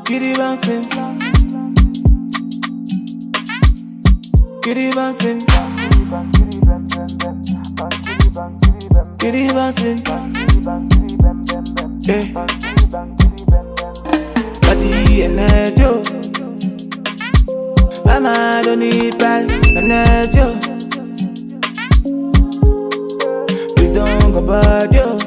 Get it bouncing. Get it bouncing. Get it bouncing. Yeah. Body energy. Mama don't need bad energy. Please don't go bad, yo.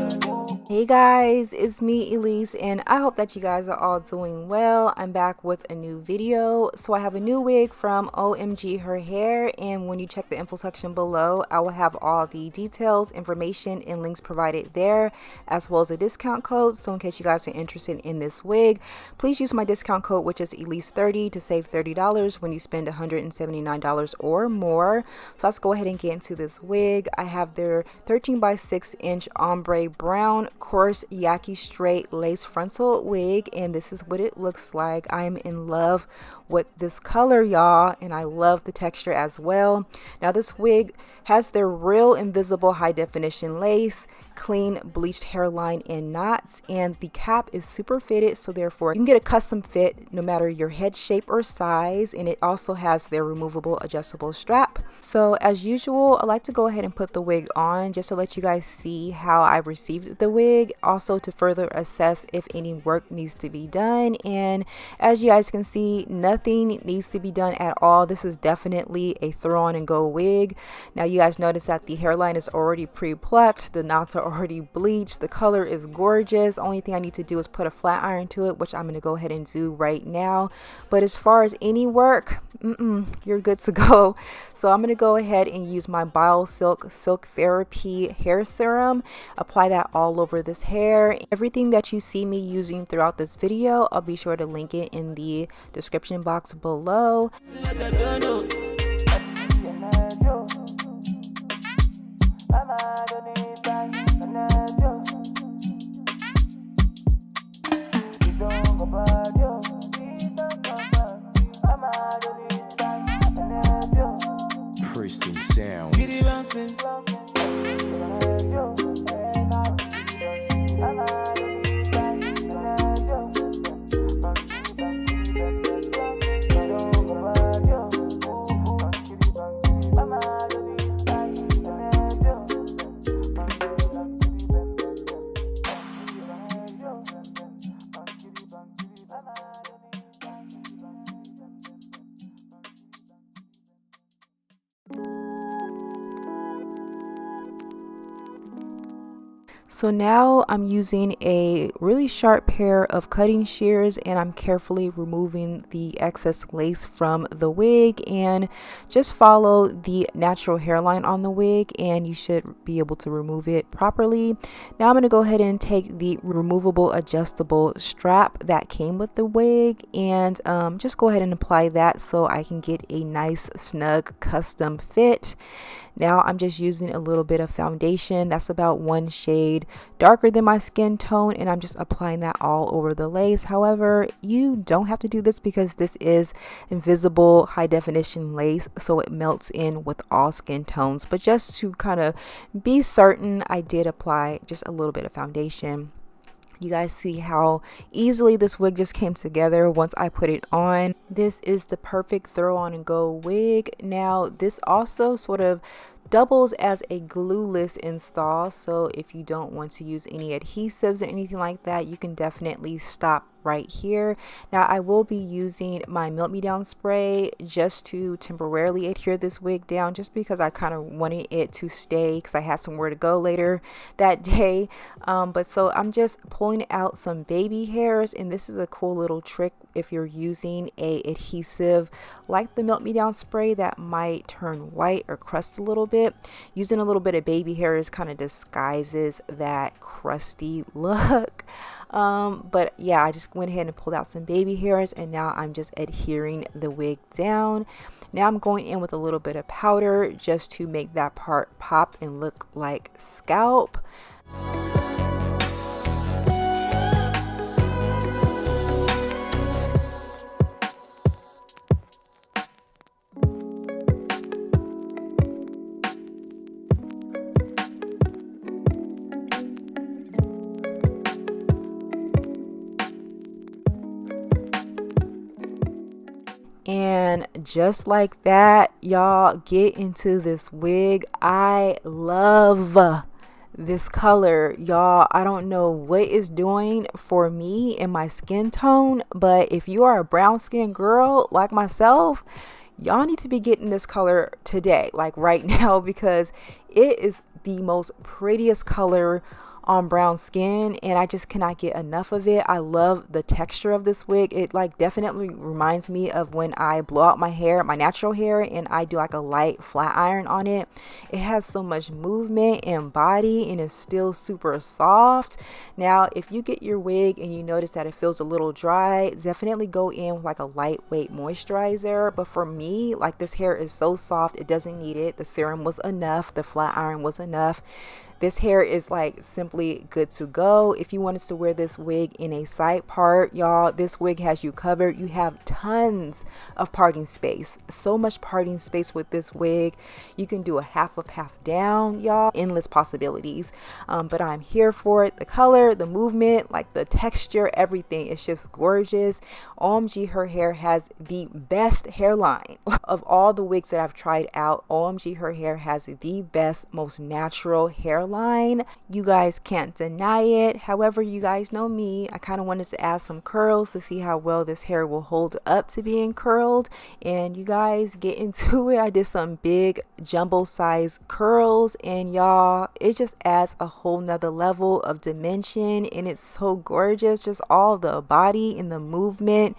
Hey guys, it's me Elise, and I hope that you guys are all doing well. I'm back with a new video. So I have a new wig from OMGHerHair, and when you check the info section below, I will have all the details, information, and links provided there, as well as a discount code. So in case you guys are interested in this wig, please use my discount code, which is Elise30, to save $30 when you spend $179 or more. So let's go ahead and get into this wig. I have their 13x6" ombre brown coarse Yaki straight lace frontal wig, and this is what it looks like. I'm in love with this color, y'all, and I love the texture as well. Now this wig has their real invisible high definition lace, clean bleached hairline and knots, and the cap is super fitted, so therefore you can get a custom fit no matter your head shape or size. And it also has their removable adjustable strap. So as usual, I like to go ahead and put the wig on just to let you guys see how I received the wig, also to further assess if any work needs to be done. And as you guys can see, nothing needs to be done at all. This is definitely a throw on and go wig. Now you guys notice that the hairline is already pre-plucked, the knots are already bleached, the color is gorgeous. Only thing I need to do is put a flat iron to it, which I'm going to go ahead and do right now. But as far as any work, you're good to go. So I'm going to go ahead and use my BioSilk Silk Therapy hair serum, apply that all over this hair. Everything that you see me using throughout this video, I'll be sure to link it in the description box below. Pristine sound. So now I'm using a really sharp pair of cutting shears, and I'm carefully removing the excess lace from the wig, and just follow the natural hairline on the wig and you should be able to remove it properly. Now I'm going to go ahead and take the removable adjustable strap that came with the wig and just go ahead and apply that so I can get a nice snug custom fit. Now I'm just using a little bit of foundation that's about one shade darker than my skin tone, and I'm just applying that all over the lace. However, you don't have to do this because this is invisible high definition lace, so it melts in with all skin tones. But just to kind of be certain, I did apply just a little bit of foundation. You guys see how easily this wig just came together once I put it on. This is the perfect throw on and go wig. Now this also sort of doubles as a glueless install, so if you don't want to use any adhesives or anything like that, you can definitely stop right here. Now I will be using my Melt Me Down spray just to temporarily adhere this wig down, just because I kind of wanted it to stay because I had somewhere to go later that day. But so I'm just pulling out some baby hairs, and this is a cool little trick if you're using a adhesive like the Melt Me Down spray that might turn white or crust a little bit. Using a little bit of baby hairs kind of disguises that crusty look. But yeah, I just went ahead and pulled out some baby hairs, and now I'm just adhering the wig down. Now I'm going in with a little bit of powder just to make that part pop and look like scalp. And just like that, y'all, get into this wig. I love this color, y'all. I don't know what it's doing for me and my skin tone, but if you are a brown skin girl like myself, y'all need to be getting this color today, like right now, because it is the most prettiest color on brown skin, and I just cannot get enough of it. I love the texture of this wig. It like definitely reminds me of when I blow out my hair, my natural hair, and I do like a light flat iron on it. It has so much movement and body, and it's still super soft. Now if you get your wig and you notice that it feels a little dry, definitely go in with like a lightweight moisturizer. But for me, like, this hair is so soft, it doesn't need it. The serum was enough, the flat iron was enough. This hair is like simply good to go. If you wanted to wear this wig in a side part, y'all, this wig has you covered. You have tons of parting space, so much parting space with this wig. You can do a half up, half down, y'all. Endless possibilities. But I'm here for it. The color, the movement, like the texture, everything is just gorgeous. OMGHerHair has the best hairline of all the wigs that I've tried out. OMGHerHair has the best, most natural hairline. You guys can't deny it. However, you guys know me, I kind of wanted to add some curls to see how well this hair will hold up to being curled, and you guys get into it. I did some big jumbo size curls, and y'all, it just adds a whole nother level of dimension, and it's so gorgeous. Just all the body and the movement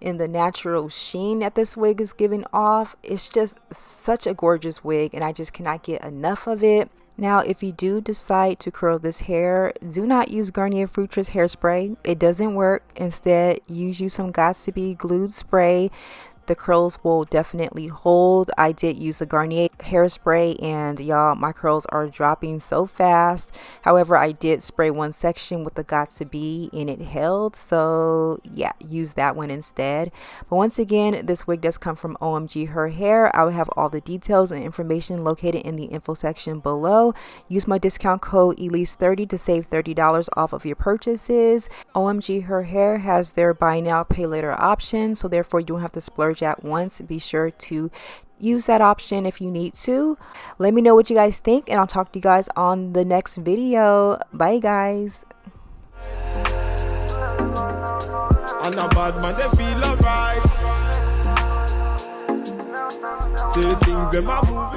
and the natural sheen that this wig is giving off. It's just such a gorgeous wig, and I just cannot get enough of it. Now, if you do decide to curl this hair, do not use Garnier Fructis hairspray. It doesn't work. Instead, use some got2b glued spray. The curls will definitely hold. I did use the Garnier hairspray, and y'all, my curls are dropping so fast. However, I did spray one section with the got2b and it held, so yeah, use that one instead. But once again, this wig does come from OMGHerHair. I will have all the details and information located in the info section below. Use my discount code 𝐒𝐿EAST30 to save $30 off of your purchases. OMGHerHair has their buy now pay later option, so therefore you don't have to splurge at once. Be sure to use that option if you need to. Let me know what you guys think, and I'll talk to you guys on the next video. Bye guys. And a bad man, they feel alright. Say things them are moving.